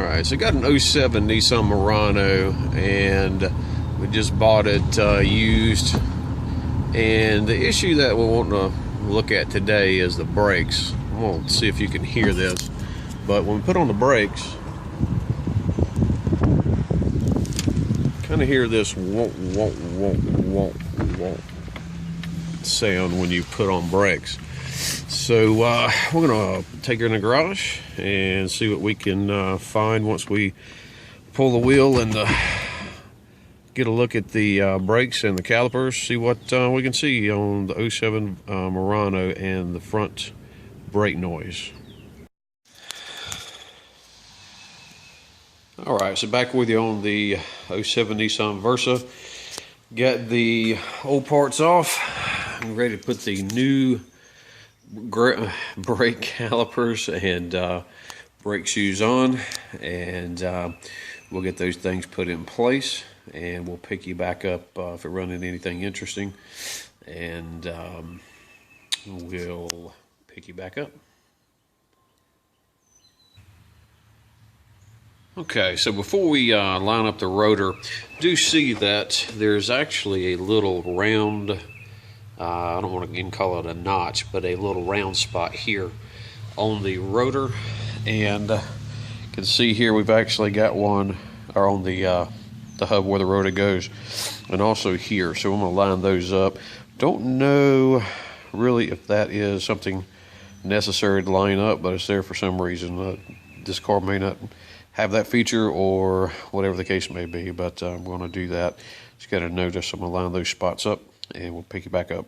Alright, so I got an '07 Nissan Murano, and we just bought it used. And the issue that we want to look at today is the brakes. We'll see if you can hear this. But when we put on the brakes, kind of hear this wonk, wonk, wonk, wonk, wonk sound when you put on brakes. So we're gonna take her in the garage and see what we can find once we pull the wheel and get a look at the brakes and the calipers, see what we can see on the '07 Murano and the front brake noise. Alright, so back with you on the '07 Nissan Versa. Got the old parts off. I'm ready to put the new brake calipers and brake shoes on, and we'll get those things put in place, and we'll pick you back up if we're running anything interesting, and we'll pick you back up. Okay, so before we line up the rotor, do see that there's actually a little round, I don't want to even call it a notch, but a little round spot here on the rotor. And you can see here we've actually got one on the hub where the rotor goes, and also here. So I'm going to line those up. Don't know really if that is something necessary to line up, but it's there for some reason. This car may not have that feature, or whatever the case may be, but I'm going to do that. Just got to notice, I'm going to line those spots up, and we'll pick you back up.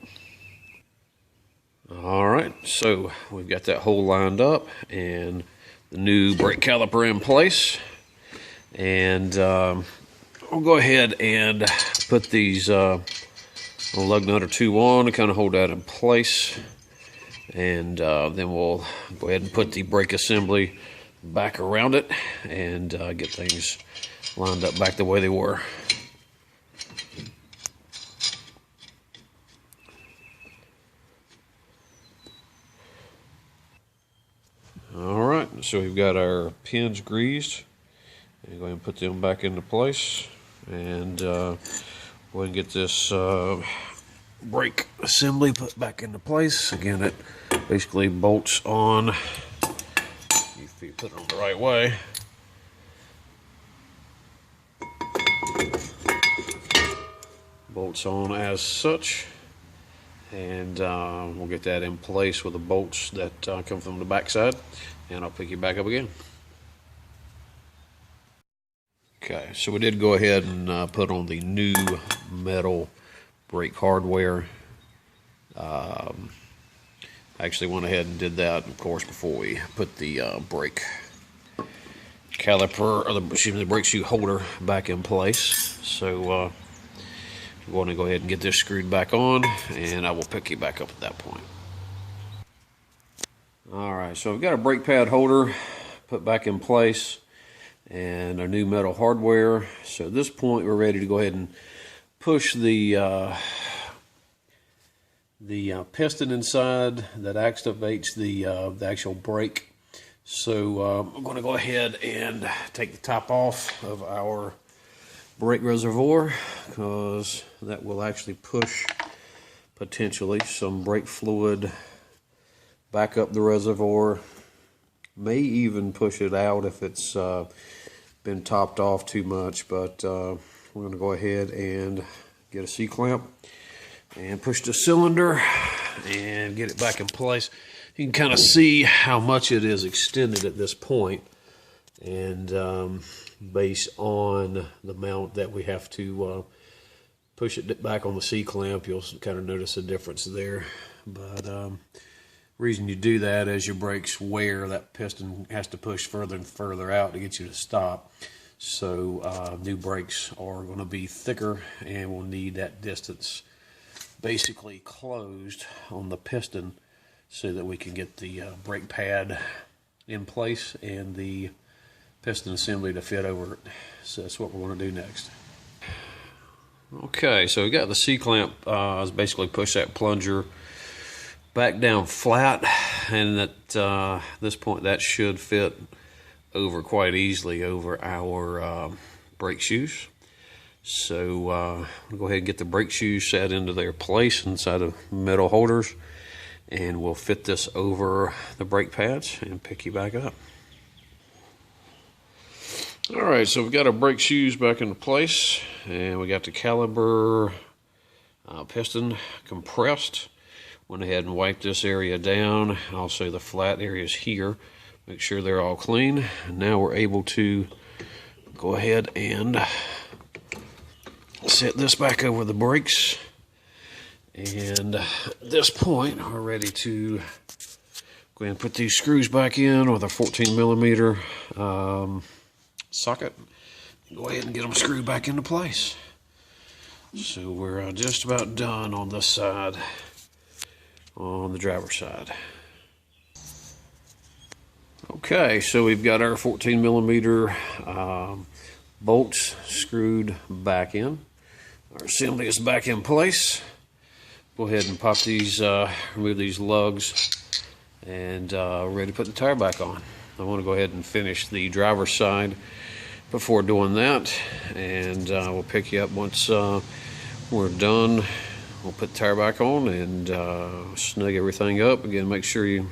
Alright, so we've got that hole lined up and the new brake caliper in place, and we'll go ahead and put these a lug nut or two on to kind of hold that in place, and then we'll go ahead and put the brake assembly back around it and get things lined up back the way they were. Alright, so we've got our pins greased, and go ahead and put them back into place, and go ahead and get this brake assembly put back into place. Again, it basically bolts on, if you put it on the right way. Bolts on as such, and we'll get that in place with the bolts that come from the back side, and I'll pick you back up again. Okay, so we did go ahead and put on the new metal brake hardware. Actually went ahead and did that, of course, before we put the brake caliper, or the brake shoe holder back in place. So we're going to go ahead and get this screwed back on, and I will pick you back up at that point. Alright, so I've got a brake pad holder put back in place and our new metal hardware. So at this point we're ready to go ahead and push the piston inside that activates the actual brake. So I'm going to go ahead and take the top off of our brake reservoir, because that will actually push potentially some brake fluid back up the reservoir. May even push it out if it's been topped off too much, but we're going to go ahead and get a C-clamp and push the cylinder and get it back in place. You can kind of see how much it is extended at this point, and based on the amount that we have to push it back on the C-clamp, you'll kind of notice a difference there. But reason you do that, as your brakes wear, that piston has to push further and further out to get you to stop. So new brakes are going to be thicker, and we'll need that distance basically closed on the piston so that we can get the brake pad in place and the piston assembly to fit over it. So that's what we're going to do next. Okay, so we got the C-clamp, basically push that plunger back down flat, and at this point that should fit over quite easily over our brake shoes. So we'll go ahead and get the brake shoes set into their place inside of metal holders, and we'll fit this over the brake pads and pick you back up. Alright, so we've got our brake shoes back into place, and we got the caliper piston compressed. Went ahead and wiped this area down, also the flat areas here. Make sure they're all clean. And now we're able to go ahead and set this back over the brakes. And at this point, we're ready to go ahead and put these screws back in with a 14mm socket. Go ahead and get them screwed back into place. So we're just about done on this side, on the driver's side. Okay, so we've got our 14mm bolts screwed back in. Our assembly is back in place. Go ahead and pop these, remove these lugs, and ready to put the tire back on. I want to go ahead and finish the driver's side before doing that, and we'll pick you up once we're done. We'll put the tire back on and snug everything up. Again, make sure you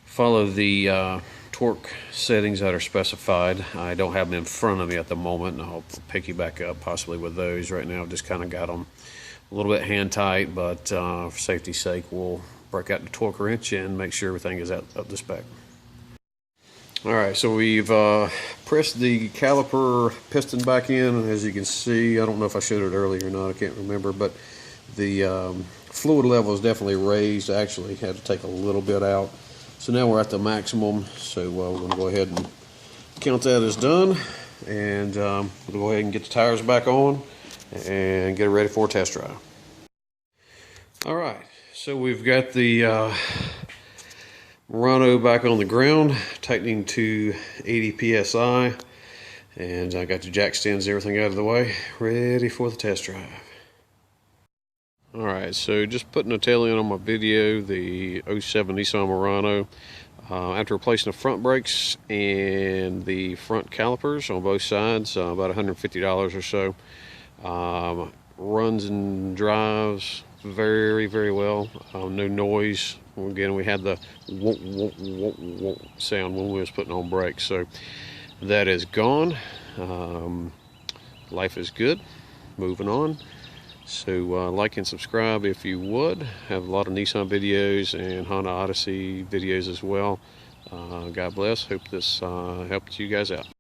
follow the torque settings that are specified. I don't have them in front of me at the moment, and I'll pick you back up possibly with those. Right now I've just kind of got them a little bit hand tight, but for safety's sake we'll break out the torque wrench and make sure everything is up to spec. Alright, so we've pressed the caliper piston back in. As you can see, I don't know if I showed it earlier or not, I can't remember, but the fluid level is definitely raised. I actually had to take a little bit out. So now we're at the maximum, so we're going to go ahead and count that as done, and we'll go ahead and get the tires back on and get it ready for a test drive. Alright, so we've got the Murano back on the ground, tightening to 80 psi, and I got the jack stands, everything out of the way, ready for the test drive. Alright, so just putting a tail end on my video, the 07 Nissan Murano. After replacing the front brakes and the front calipers on both sides, about $150 or so. Runs and drives very, very well. No noise. Again, we had the sound when we was putting on brakes, so that is gone. Life is good. Moving on. So like and subscribe if you would. Have a lot of Nissan videos and Honda Odyssey videos as well. God bless. Hope this helped you guys out.